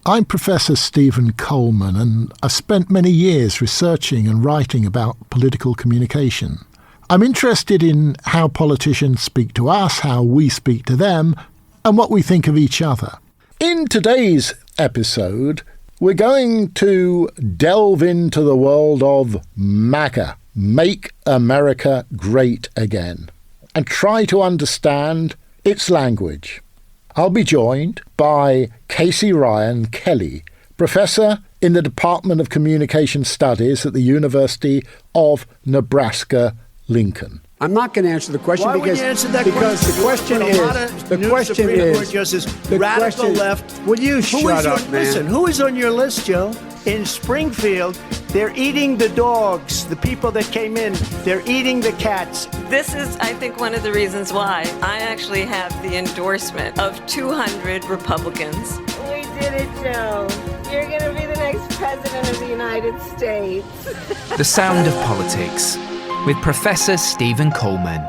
I'm Professor Stephen Coleman, and I've spent many years researching and writing about political communication. I'm interested in how politicians speak to us, how we speak to them, and what we think of each other. In today's episode, we're going to delve into the world of MAGA, Make America Great Again, and try to understand its language. I'll be joined by Casey Ryan Kelly, Professor in the Department of Communication Studies at the University of Nebraska-Lincoln. I'm not going to answer the question because the question is radical left. Will you shut up, man? Listen, who is on your list, Joe? In Springfield, they're eating the dogs. The people that came in, they're eating the cats. This is, I think, one of the reasons why I actually have the endorsement of 200 Republicans. We did it, Joe. You're going to be the next president of the United States. The Sound of Politics with Professor Stephen Coleman.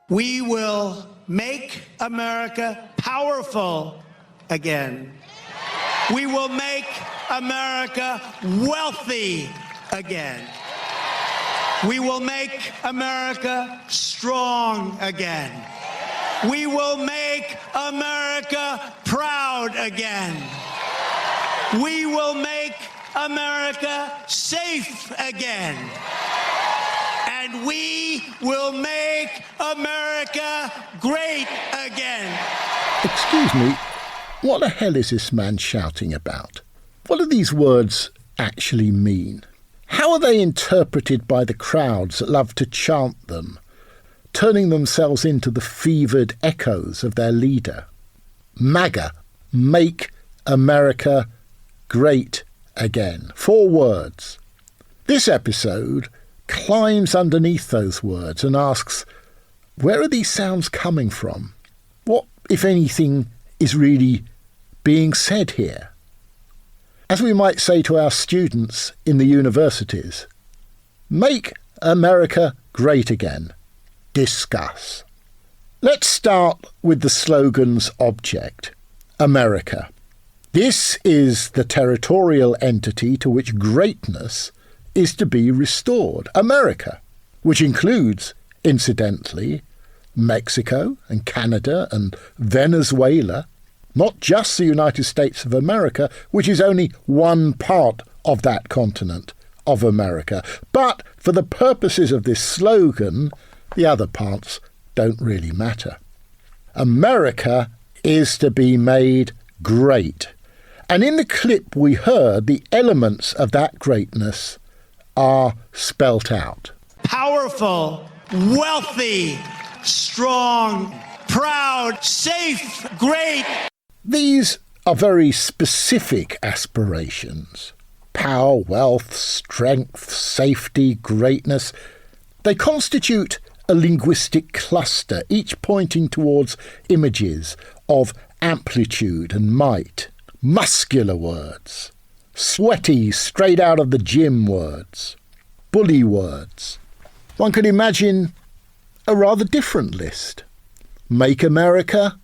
We will make America powerful again. We will make America wealthy again. We will make America strong again. We will make America proud again. We will make America safe again. And we will make America great again. Excuse me, what the hell is this man shouting about? What do these words actually mean? How are they interpreted by the crowds that love to chant them, turning themselves into the fevered echoes of their leader? MAGA, Make America Great Again. 4 words. This episode climbs underneath those words and asks, where are these sounds coming from? What, if anything, is really being said here? As we might say to our students in the universities, make America great again. Discuss. Let's start with the slogan's object, America. This is the territorial entity to which greatness is to be restored. America, which includes, incidentally, Mexico and Canada and Venezuela, not just the United States of America, which is only one part of that continent of America. But for the purposes of this slogan, the other parts don't really matter. America is to be made great. And in the clip we heard, the elements of that greatness are spelt out. Powerful, wealthy, strong, proud, safe, great. These are very specific aspirations. Power, wealth, strength, safety, greatness. They constitute a linguistic cluster, each pointing towards images of amplitude and might. Muscular words. Sweaty, straight out of the gym words. Bully words. One could imagine a rather different list. Make America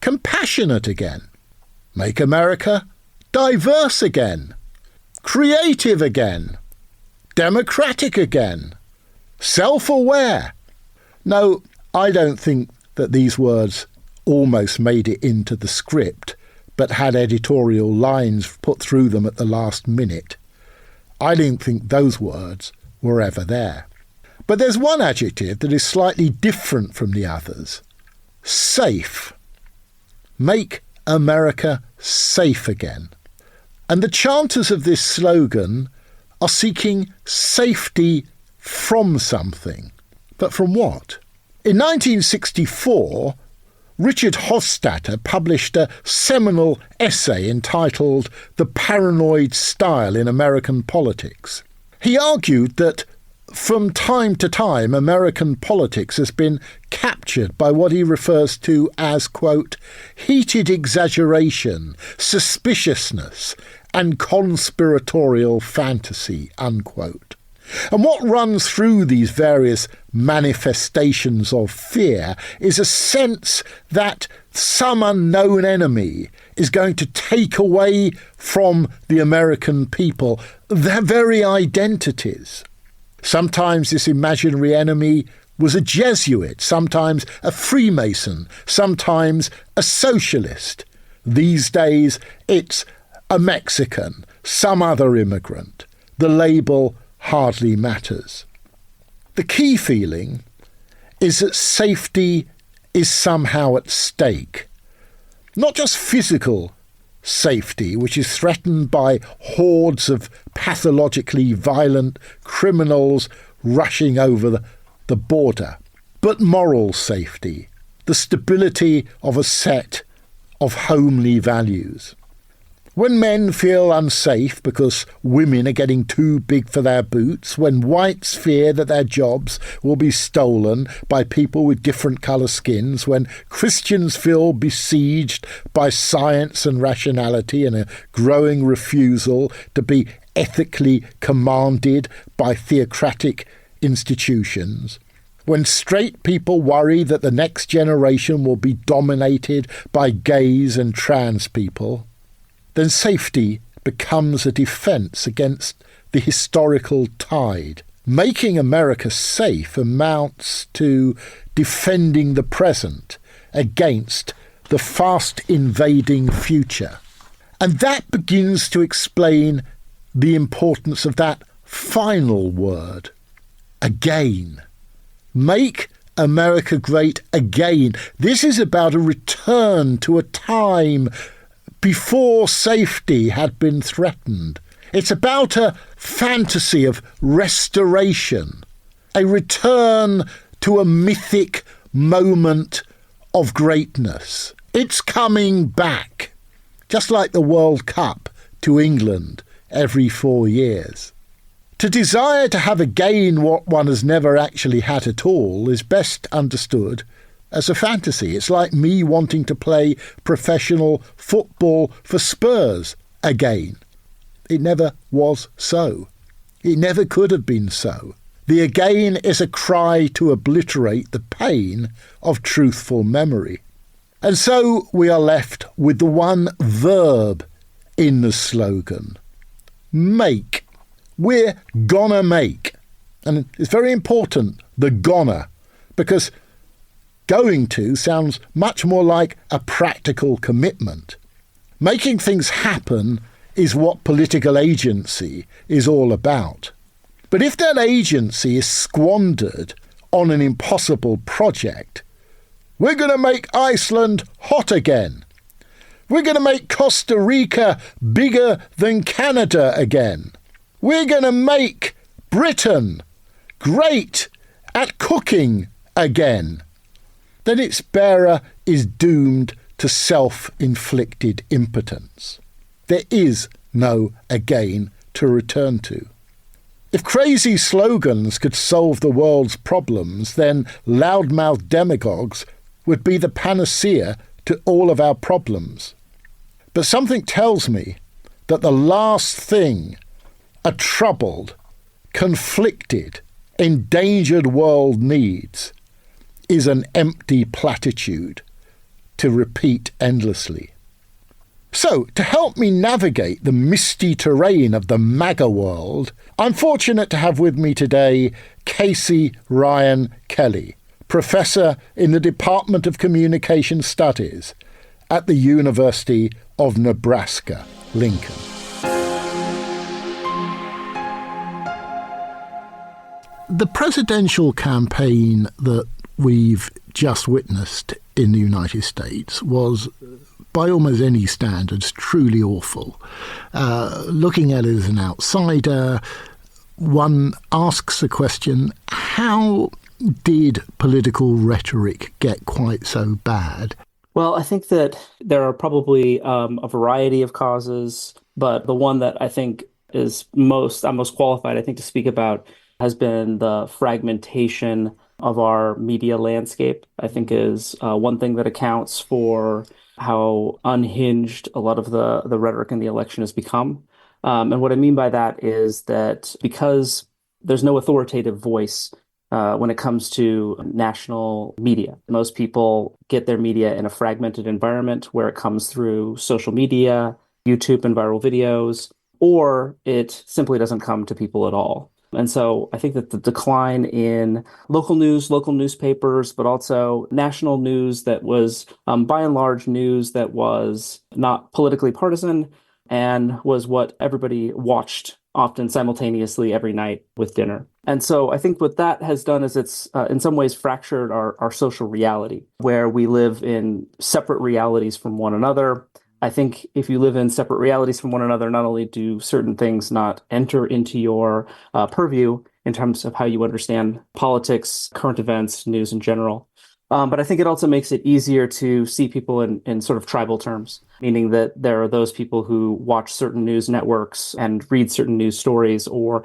compassionate again. Make America diverse again. Creative again. Democratic again. Self-aware. No, I don't think that these words almost made it into the script, but had editorial lines put through them at the last minute. I didn't think those words were ever there. But there's one adjective that is slightly different from the others. Safe. Make America safe again. And the chanters of this slogan are seeking safety from something. But from what? In 1964, Richard Hofstadter published a seminal essay entitled The Paranoid Style in American Politics. He argued that from time to time, American politics has been captured by what he refers to as, quote, heated exaggeration, suspiciousness, and conspiratorial fantasy, unquote. And what runs through these various manifestations of fear is a sense that some unknown enemy is going to take away from the American people their very identities. Sometimes this imaginary enemy was a Jesuit, sometimes a Freemason, sometimes a socialist. These days it's a Mexican, some other immigrant. The label hardly matters. The key feeling is that safety is somehow at stake. Not just physical safety, which is threatened by hordes of pathologically violent criminals rushing over the border, but moral safety, the stability of a set of homely values. When men feel unsafe because women are getting too big for their boots, when whites fear that their jobs will be stolen by people with different colour skins, when Christians feel besieged by science and rationality and a growing refusal to be ethically commanded by theocratic institutions, when straight people worry that the next generation will be dominated by gays and trans people, then safety becomes a defence against the historical tide. Making America safe amounts to defending the present against the fast invading future. And that begins to explain the importance of that final word, again. Make America great again. This is about a return to a time before safety had been threatened. It's about a fantasy of restoration, a return to a mythic moment of greatness. It's coming back, just like the World Cup to England every 4 years. To desire to have again what one has never actually had at all is best understood as a fantasy. It's like me wanting to play professional football for Spurs again. It never was so. It never could have been so. The again is a cry to obliterate the pain of truthful memory. And so we are left with the one verb in the slogan. Make. We're gonna make. And it's very important, the gonna, because going to sounds much more like a practical commitment. Making things happen is what political agency is all about. But if that agency is squandered on an impossible project, we're going to make Iceland hot again. We're going to make Costa Rica bigger than Canada again. We're going to make Britain great at cooking again. Then its bearer is doomed to self-inflicted impotence. There is no again to return to. If crazy slogans could solve the world's problems, then loudmouth demagogues would be the panacea to all of our problems. But something tells me that the last thing a troubled, conflicted, endangered world needs is an empty platitude to repeat endlessly. So, to help me navigate the misty terrain of the MAGA world, I'm fortunate to have with me today Casey Ryan Kelly, Professor in the Department of Communication Studies at the University of Nebraska, Lincoln. The presidential campaign that we've just witnessed in the United States was, by almost any standards, truly awful. Looking at it as an outsider, one asks the question, how did political rhetoric get quite so bad? Well, I think that there are probably a variety of causes, but the one that I think is I'm most qualified, I think, to speak about has been the fragmentation of our media landscape. I think is one thing that accounts for how unhinged a lot of the rhetoric in the election has become. And what I mean by that is that because there's no authoritative voice when it comes to national media. Most people get their media in a fragmented environment where it comes through social media, YouTube and viral videos, or it simply doesn't come to people at all. And so I think that the decline in local news, local newspapers, but also national news that was, by and large, news that was not politically partisan and was what everybody watched often simultaneously every night with dinner. And so I think what that has done is it's in some ways fractured our social reality, where we live in separate realities from one another. I think if you live in separate realities from one another, not only do certain things not enter into your purview in terms of how you understand politics, current events, news in general, but I think it also makes it easier to see people in sort of tribal terms, meaning that there are those people who watch certain news networks and read certain news stories or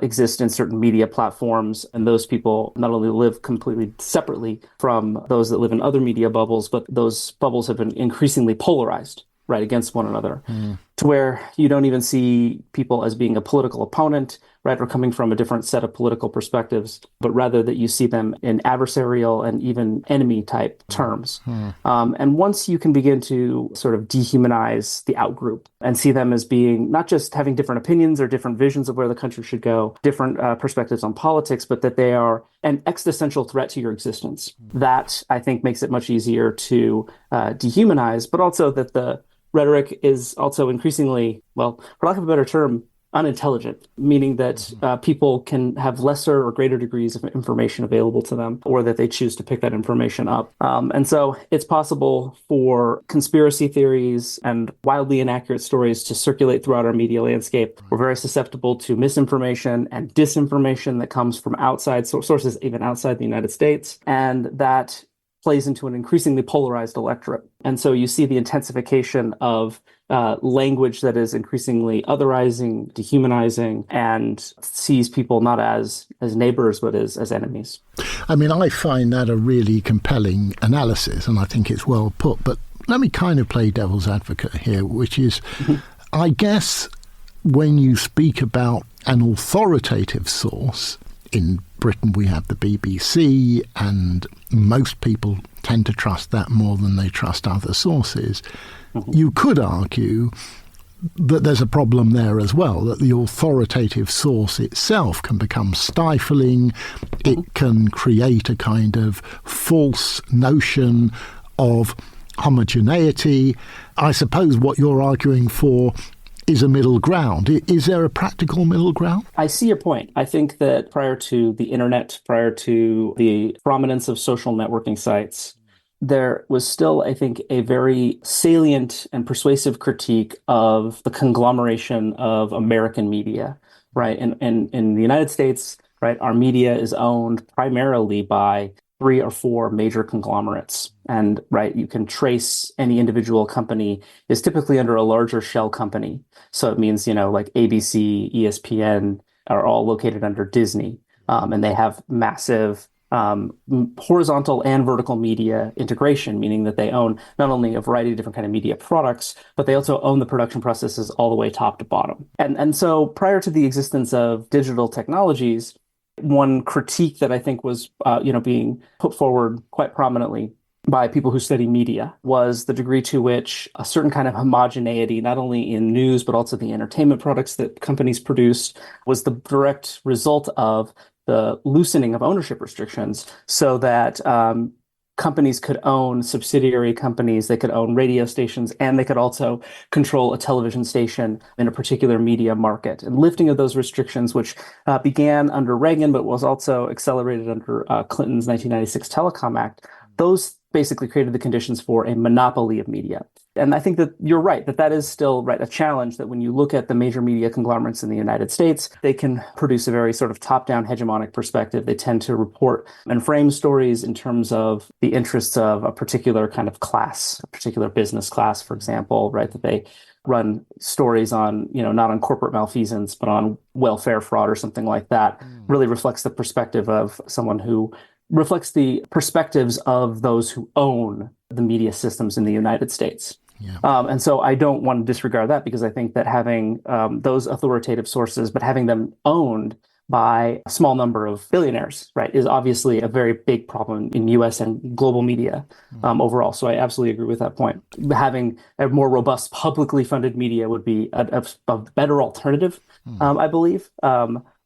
exist in certain media platforms. And those people not only live completely separately from those that live in other media bubbles, but those bubbles have been increasingly polarized, right, against one another, to where you don't even see people as being a political opponent, right, or coming from a different set of political perspectives, but rather that you see them in adversarial and even enemy type terms. And once you can begin to sort of dehumanize the outgroup and see them as being not just having different opinions or different visions of where the country should go, different perspectives on politics, but that they are an existential threat to your existence, that I think makes it much easier to dehumanize, but also that the rhetoric is also increasingly, well, for lack of a better term, unintelligent, meaning that people can have lesser or greater degrees of information available to them, or that they choose to pick that information up. And so it's possible for conspiracy theories and wildly inaccurate stories to circulate throughout our media landscape. We're very susceptible to misinformation and disinformation that comes from outside sources, even outside the United States, and that plays into an increasingly polarized electorate. And so you see the intensification of language that is increasingly otherizing, dehumanizing, and sees people not as neighbors, but as enemies. I mean, I find that a really compelling analysis, and I think it's well put. But let me kind of play devil's advocate here, which is, I guess, when you speak about an authoritative source, in Britain we have the BBC, and most people tend to trust that more than they trust other sources. You could argue that there's a problem there as well, that the authoritative source itself can become stifling. It can create a kind of false notion of homogeneity. I suppose what you're arguing for is a middle ground. Is there a practical middle ground? I see your point. I think that prior to the internet, prior to the prominence of social networking sites, there was still, I think, a very salient and persuasive critique of the conglomeration of American media, right? In the United States, right, our media is owned primarily by 3 or 4 major conglomerates. And right, you can trace any individual company is typically under a larger shell company. So it means, like ABC, ESPN are all located under Disney. And they have massive horizontal and vertical media integration, meaning that they own not only a variety of different kind of media products, but they also own the production processes all the way top to bottom. And so prior to the existence of digital technologies, one critique that I think was, being put forward quite prominently by people who study media was the degree to which a certain kind of homogeneity, not only in news, but also the entertainment products that companies produced, was the direct result of the loosening of ownership restrictions so that companies could own subsidiary companies, they could own radio stations, and they could also control a television station in a particular media market. And lifting of those restrictions, which began under Reagan, but was also accelerated under Clinton's 1996 Telecom Act, those basically created the conditions for a monopoly of media. And I think that you're right, that is still right a challenge, that when you look at the major media conglomerates in the United States, they can produce a very sort of top-down hegemonic perspective. They tend to report and frame stories in terms of the interests of a particular kind of class, a particular business class, for example, right, that they run stories on, not on corporate malfeasance, but on welfare fraud or something like that, really reflects the perspective of someone who reflects the perspectives of those who own the media systems in the United States. Yeah. And so I don't want to disregard that, because I think that having those authoritative sources, but having them owned by a small number of billionaires, right, is obviously a very big problem in US and global media overall. So I absolutely agree with that point. Having a more robust publicly funded media would be a better alternative, I believe.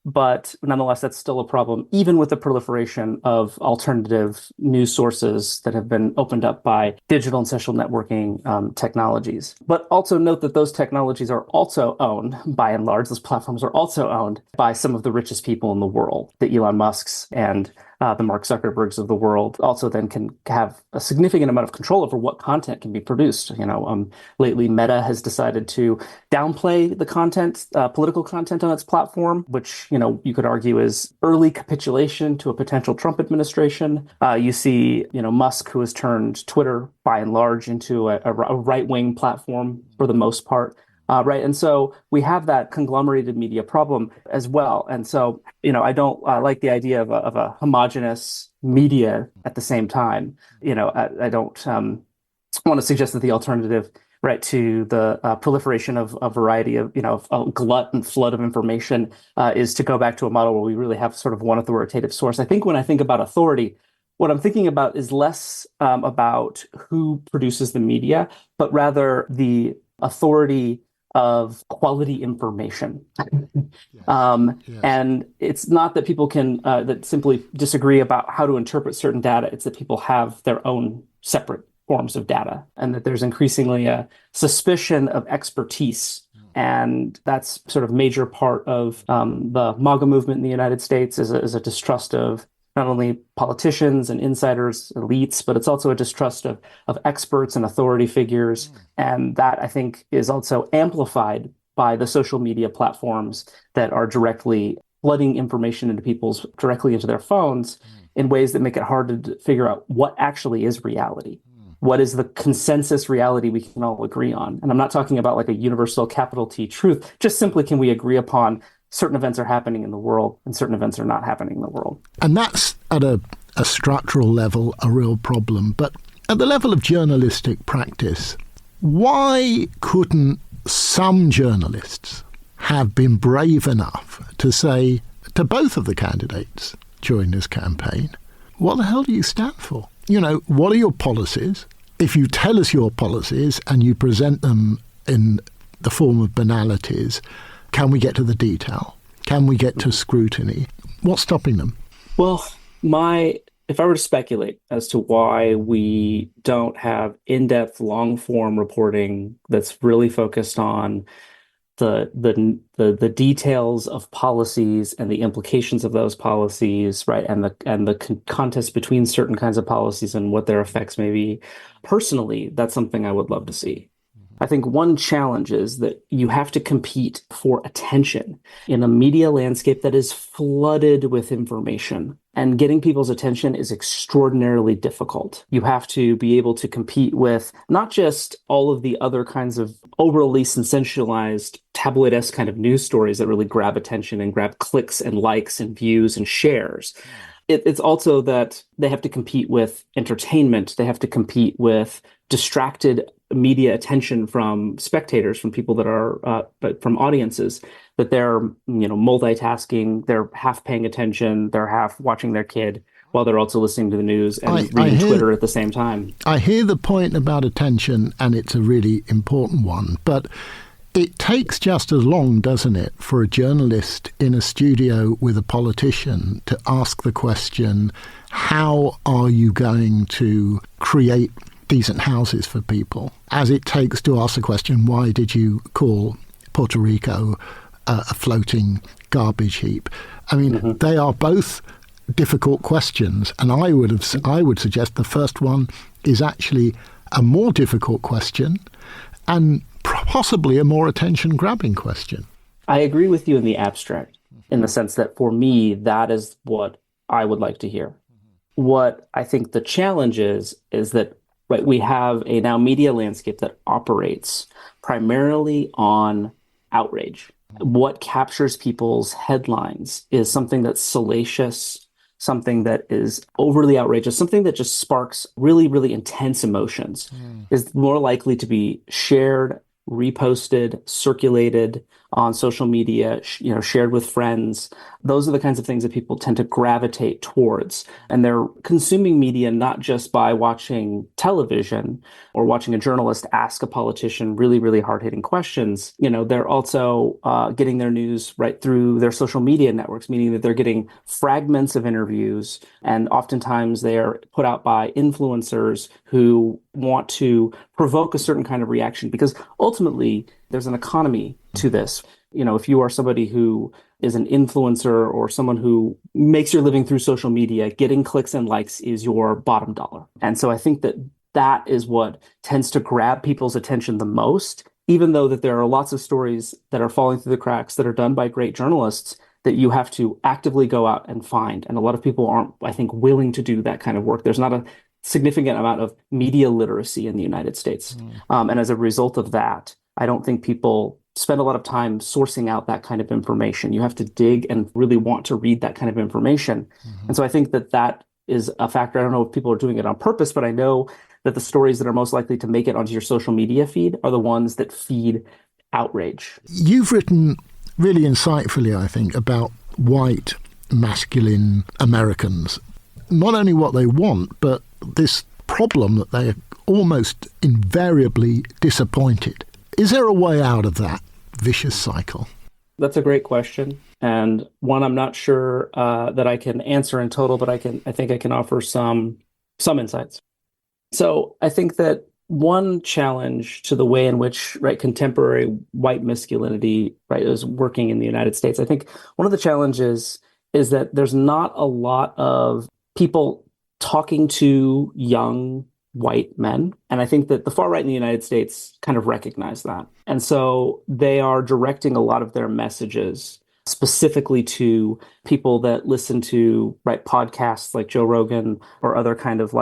But nonetheless, that's still a problem, even with the proliferation of alternative news sources that have been opened up by digital and social networking technologies. But also note that those technologies are also owned, by and large, those platforms are also owned by some of the richest people in the world, the Elon Musks and the Mark Zuckerbergs of the world. Also then can have a significant amount of control over what content can be produced. Lately Meta has decided to downplay the content, political content on its platform, which, you could argue is early capitulation to a potential Trump administration. You see, Musk, who has turned Twitter by and large into a right-wing platform for the most part. Right. And so we have that conglomerated media problem as well. And so, I don't like the idea of a homogenous media at the same time. I don't want to suggest that the alternative, right, to the proliferation of a variety of, a glut and flood of information is to go back to a model where we really have sort of one authoritative source. I think when I think about authority, what I'm thinking about is less about who produces the media, but rather the authority of quality information. And it's not that people can that simply disagree about how to interpret certain data. It's that people have their own separate forms of data, and that there's increasingly a suspicion of expertise. And that's sort of major part of the MAGA movement in the United States is a distrust of not only politicians and insiders, elites, but it's also a distrust of experts and authority figures. And that, I think, is also amplified by the social media platforms that are directly flooding information directly into their phones in ways that make it hard to figure out what actually is reality. What is the consensus reality we can all agree on? And I'm not talking about like a universal capital T truth, just simply can we agree upon certain events are happening in the world and certain events are not happening in the world. And that's at a structural level a real problem. But at the level of journalistic practice, why couldn't some journalists have been brave enough to say to both of the candidates during this campaign, what the hell do you stand for? What are your policies? If you tell us your policies and you present them in the form of banalities, can we get to the detail? Can we get to scrutiny? What's stopping them? Well, if I were to speculate as to why we don't have in-depth, long-form reporting that's really focused on the details of policies and the implications of those policies, right, and the contest between certain kinds of policies and what their effects may be. Personally, that's something I would love to see. I think one challenge is that you have to compete for attention in a media landscape that is flooded with information. And getting people's attention is extraordinarily difficult. You have to be able to compete with not just all of the other kinds of overly sensationalized tabloid-esque kind of news stories that really grab attention and grab clicks and likes and views and shares. It's also that they have to compete with entertainment. They have to compete with distracted media attention from spectators, from people that are, from audiences, that they're, multitasking, they're half paying attention, they're half watching their kid while they're also listening to the news and reading Twitter at the same time. I hear the point about attention, and it's a really important one, but it takes just as long, doesn't it, for a journalist in a studio with a politician to ask the question, how are you going to create decent houses for people, as it takes to ask the question, why did you call Puerto Rico a floating garbage heap? I mean, they are both difficult questions, and I would suggest the first one is actually a more difficult question and possibly a more attention-grabbing question. I agree with you in the abstract, in the sense that for me, that is what I would like to hear. What I think the challenge is that right, we have a now media landscape that operates primarily on outrage. What captures people's headlines is something that's salacious, something that is overly outrageous, something that just sparks really, really intense emotions, is more likely to be shared reposted, circulated on social media, shared with friends. Those are the kinds of things that people tend to gravitate towards. And they're consuming media not just by watching television or watching a journalist ask a politician really, really hard-hitting questions. They're also getting their news right through their social media networks, meaning that they're getting fragments of interviews, and oftentimes they are put out by influencers who want to provoke a certain kind of reaction, because ultimately there's an economy to this. If you are somebody who is an influencer or someone who makes your living through social media, getting clicks and likes is your bottom dollar. And so I think that is what tends to grab people's attention the most, even though that there are lots of stories that are falling through the cracks that are done by great journalists that you have to actively go out and find. And a lot of people aren't, I think, willing to do that kind of work. There's not a significant amount of media literacy in the United States. And as a result of that, I don't think people spend a lot of time sourcing out that kind of information. You have to dig and really want to read that kind of information. And so I think that is a factor. I don't know if people are doing it on purpose, but I know that the stories that are most likely to make it onto your social media feed are the ones that feed outrage. You've written really insightfully, I think, about white masculine Americans. Not only what they want, but this problem that they are almost invariably disappointed. Is there a way out of that vicious cycle? That's a great question, and one I'm not sure that I can answer in total, but I think I can offer some insights. So I think that one challenge to the way in which contemporary white masculinity is working in the United States, I think one of the challenges is that there's not a lot of people talking to young white men. And I think that the far right in the United States kind of recognize that. And so they are directing a lot of their messages specifically to people that listen to podcasts like Joe Rogan or other kind of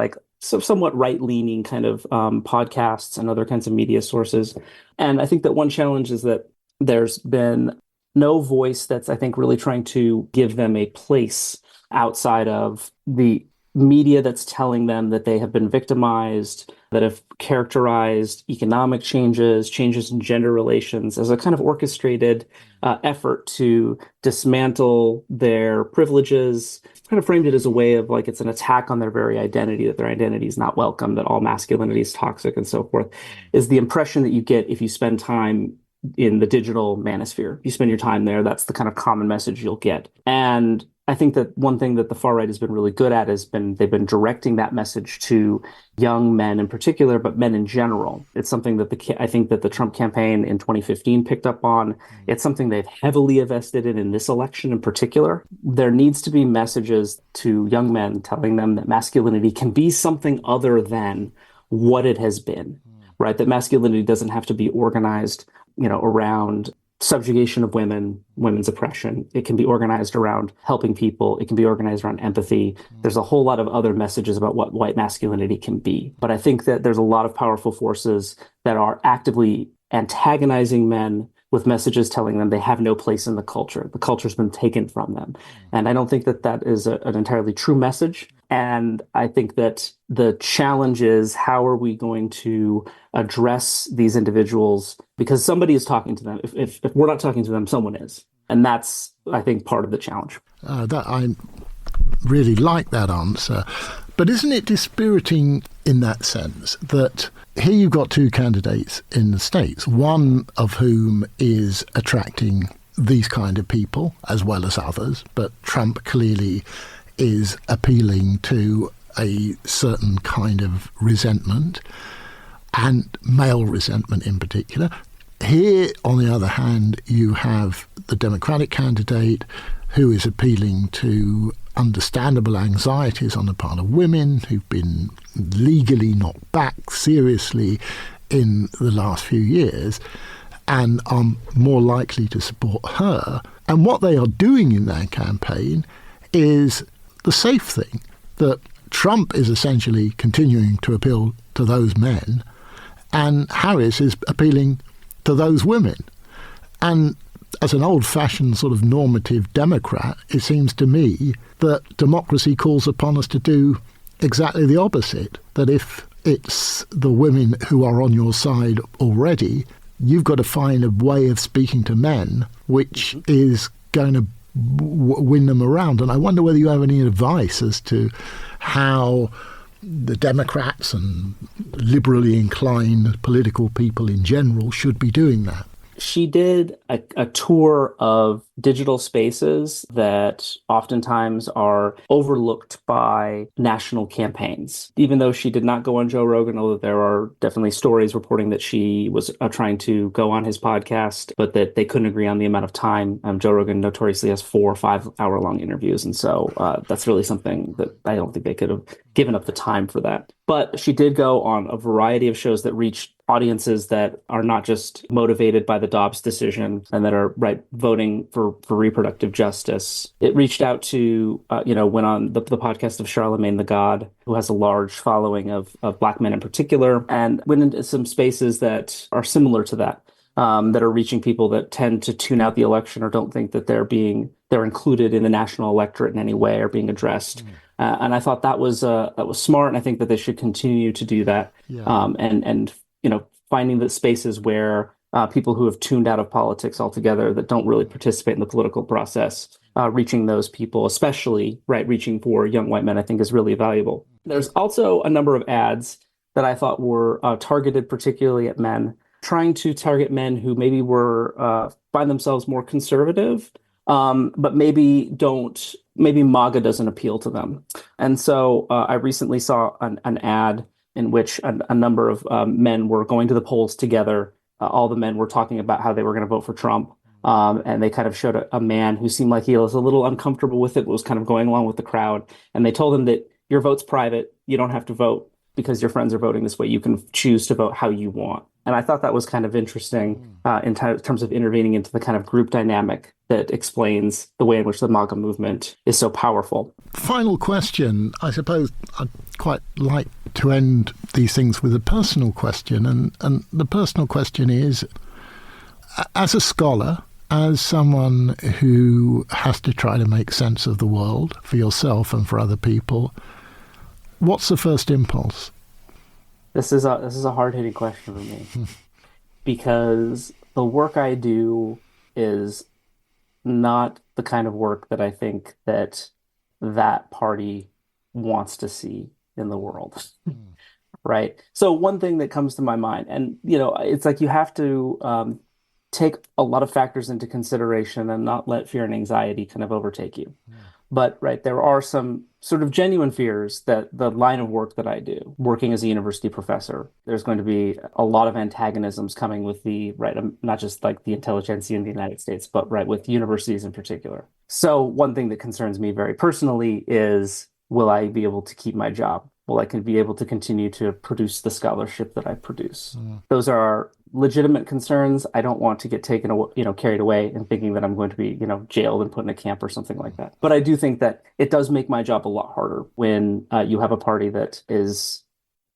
somewhat right-leaning kind of podcasts and other kinds of media sources. And I think that one challenge is that there's been no voice that's, I think, really trying to give them a place outside of the media that's telling them that they have been victimized, that have characterized economic changes in gender relations as a kind of orchestrated effort to dismantle their privileges, kind of framed it as a way of it's an attack on their very identity, that their identity is not welcome, that all masculinity is toxic and so forth, is the impression that you get if you spend time in the digital manosphere. You spend your time there, that's the kind of common message you'll get. And I think that one thing that the far right has been really good at they've been directing that message to young men in particular, but men in general. It's something that I think that the Trump campaign in 2015 picked up on. It's something they've heavily invested in this election in particular. There needs to be messages to young men telling them that masculinity can be something other than what it has been, right? That masculinity doesn't have to be organized, around subjugation of women, women's oppression. It can be organized around helping people. It can be organized around empathy. There's a whole lot of other messages about what white masculinity can be. But I think that there's a lot of powerful forces that are actively antagonizing men with messages telling them they have no place in the culture. The culture's been taken from them. And I don't think that is an entirely true message. And I think that the challenge is, how are we going to address these individuals? Because somebody is talking to them. If we're not talking to them, someone is. And that's, I think, part of the challenge. I really like that answer. But isn't it dispiriting in that sense that here you've got two candidates in the States, one of whom is attracting these kind of people as well as others, but Trump clearly is appealing to a certain kind of resentment, and male resentment in particular. Here, on the other hand, you have the Democratic candidate who is appealing to understandable anxieties on the part of women who've been legally knocked back seriously in the last few years and are more likely to support her. And what they are doing in their campaign is the safe thing, that Trump is essentially continuing to appeal to those men and Harris is appealing to those women. And as an old-fashioned sort of normative Democrat, it seems to me that democracy calls upon us to do exactly the opposite, that if it's the women who are on your side already, you've got to find a way of speaking to men which is going to win them around. And I wonder whether you have any advice as to how the Democrats and liberally inclined political people in general should be doing that. She did a tour of digital spaces that oftentimes are overlooked by national campaigns. Even though she did not go on Joe Rogan, although there are definitely stories reporting that she was trying to go on his podcast, but that they couldn't agree on the amount of time. Joe Rogan notoriously has 4 or 5 hour long interviews. And so that's really something that I don't think they could have given up the time for that. But she did go on a variety of shows that reached audiences that are not just motivated by the Dobbs decision and that are voting for reproductive justice. It reached out to, went on the podcast of Charlemagne the God, who has a large following of Black men in particular, and went into some spaces that are similar to that, that are reaching people that tend to tune out the election or don't think that they're included in the national electorate in any way or being addressed. And I thought that was smart, and I think that they should continue to do that. Yeah. And finding the spaces where people who have tuned out of politics altogether, that don't really participate in the political process, reaching those people, especially reaching for young white men, I think is really valuable. There's also a number of ads that I thought were targeted particularly at men, trying to target men who maybe find themselves more conservative, but maybe MAGA doesn't appeal to them. And so I recently saw an ad in which a number of men were going to the polls together. All the men were talking about how they were going to vote for Trump. And they kind of showed a man who seemed like he was a little uncomfortable with it, but was kind of going along with the crowd. And they told him that your vote's private. You don't have to vote because your friends are voting this way. You can choose to vote how you want. And I thought that was kind of interesting in terms of intervening into the kind of group dynamic that explains the way in which the MAGA movement is so powerful. Final question. I suppose I'd quite like to end these things with a personal question. And the personal question is, as a scholar, as someone who has to try to make sense of the world for yourself and for other people, what's the first impulse? This is a hard-hitting question for me because the work I do is not the kind of work that I think that party wants to see in the world. Right? So one thing that comes to my mind, and it's like you have to take a lot of factors into consideration and not let fear and anxiety kind of overtake you. But there are some sort of genuine fears that the line of work that I do, working as a university professor, there's going to be a lot of antagonisms coming with not just like the intelligentsia in the United States, but with universities in particular. So one thing that concerns me very personally is, will I be able to keep my job? Will I be able to continue to produce the scholarship that I produce? Those are legitimate concerns. I don't want to get carried away in thinking that I'm going to be, jailed and put in a camp or something like that. But I do think that it does make my job a lot harder when you have a party that is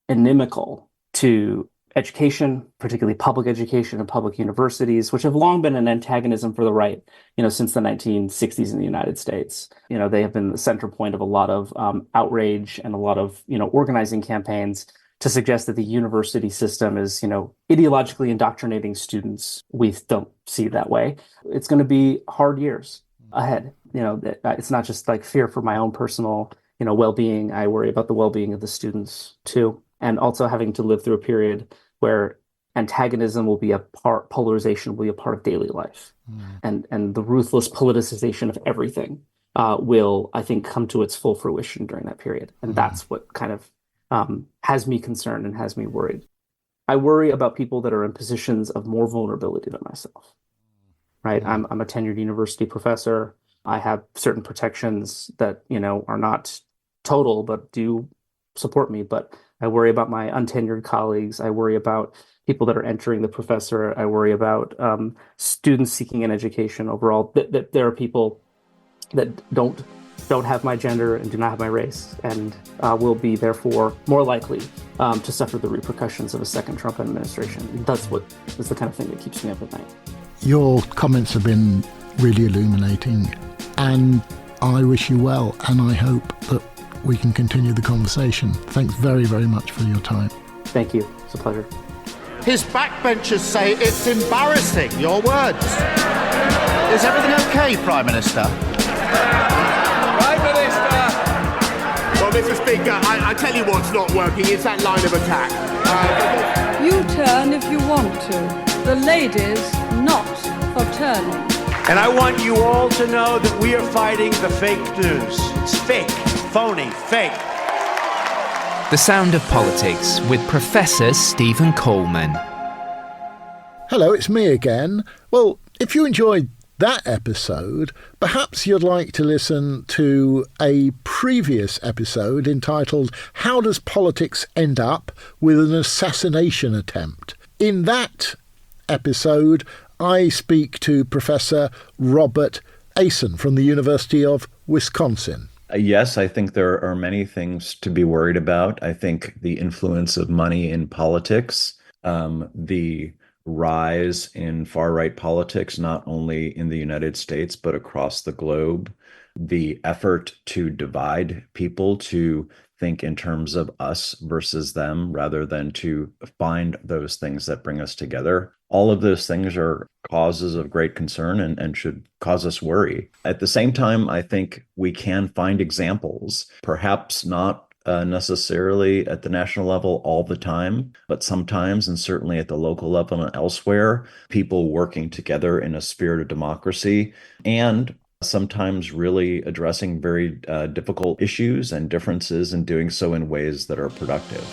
inimical to education, particularly public education and public universities, which have long been an antagonism for the right, since the 1960s in the United States. They have been the center point of a lot of outrage and a lot of, organizing campaigns to suggest that the university system is, ideologically indoctrinating students. We don't see it that way. It's going to be hard years ahead. It's not just like fear for my own personal, well-being. I worry about the well-being of the students too. And also having to live through a period where antagonism will be a part, polarization will be a part of daily life. And the ruthless politicization of everything will, I think, come to its full fruition during that period. And that's what kind of has me concerned and has me worried. I worry about people that are in positions of more vulnerability than myself, right? I'm a tenured university professor. I have certain protections that, are not total, but do support me. But I worry about my untenured colleagues. I worry about people that are entering the professor. I worry about students seeking an education overall. That there are people that don't have my gender and do not have my race, and will be therefore more likely to suffer the repercussions of a second Trump administration. That's what is the kind of thing that keeps me up at night. Your comments have been really illuminating, and I wish you well, and I hope that we can continue the conversation. Thanks very, very much for your time. Thank you. It's a pleasure. His backbenchers say it's embarrassing. Your words. Is everything okay, Prime Minister? Prime Minister! Well, Mr. Speaker, I tell you what's not working. It's that line of attack. You turn if you want to. The ladies not for turning. And I want you all to know that we are fighting the fake news. It's fake, phony, fake. The Sound of Politics with Professor Stephen Coleman. Hello, it's me again. Well, if you enjoyed that episode, perhaps you'd like to listen to a previous episode entitled How Does Politics End Up with an Assassination Attempt? In that episode, I speak to Professor Robert Asen from the University of Wisconsin. Yes, I think there are many things to be worried about. I think the influence of money in politics, the rise in far-right politics, not only in the United States, but across the globe, the effort to divide people, to think in terms of us versus them, rather than to find those things that bring us together. All of those things are causes of great concern and should cause us worry. At the same time, I think we can find examples, perhaps not necessarily at the national level all the time, but sometimes, and certainly at the local level and elsewhere, people working together in a spirit of democracy and sometimes really addressing very difficult issues and differences and doing so in ways that are productive.